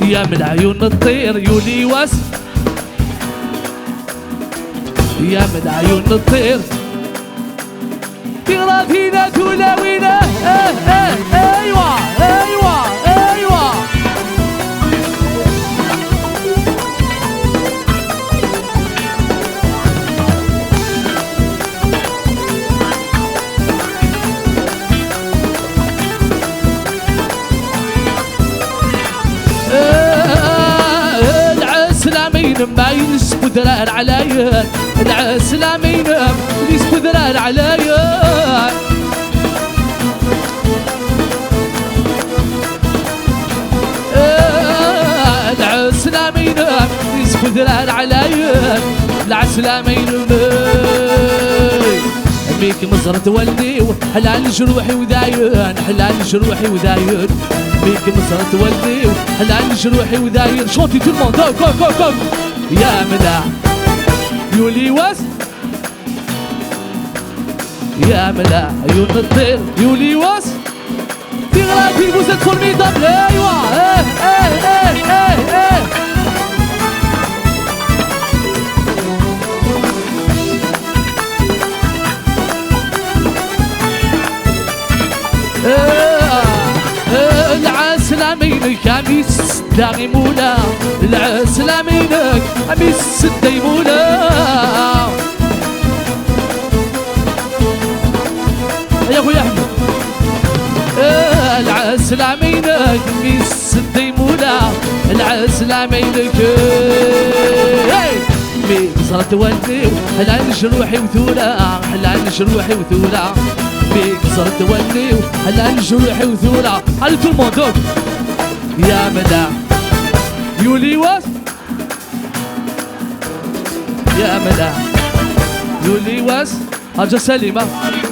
يا من عيون الطير يولي واس، يا من عيون الطير تغرى فينا تلاوينا. ايوه ايوه ايوه العسلامين ما ينسبوا ذرار عليا، العسلامين ينسبوا ذرار عليا. العسلامين ينسبوا ذرار عليا، العسلامين بيك مصر تولي حلال جروحي وذاين، حلال جروحي وذاين بيك مصر تولي حلال جروحي وذاين. شوتي تو الموند كو كو كو يا مدح يولي واس، يا مدح عيون الطير يولي واس تغرى في البوسة فورميدابل. ايوه ايه ايه ايه ايه العسلامين كاميس داغيمونا، العسلامين كاميس دايمونا. يا اخويا احمد العسلامين كاميس دايمونا، العسلامين مي صارت ولدي حلال جروحي وثولا، حلال جروحي وثولا بيك صرت ولي حلال جروحي وثورة. على تو الموندوك يا مدى يولي واس، يا مدى يولي واس. حاجة سليمة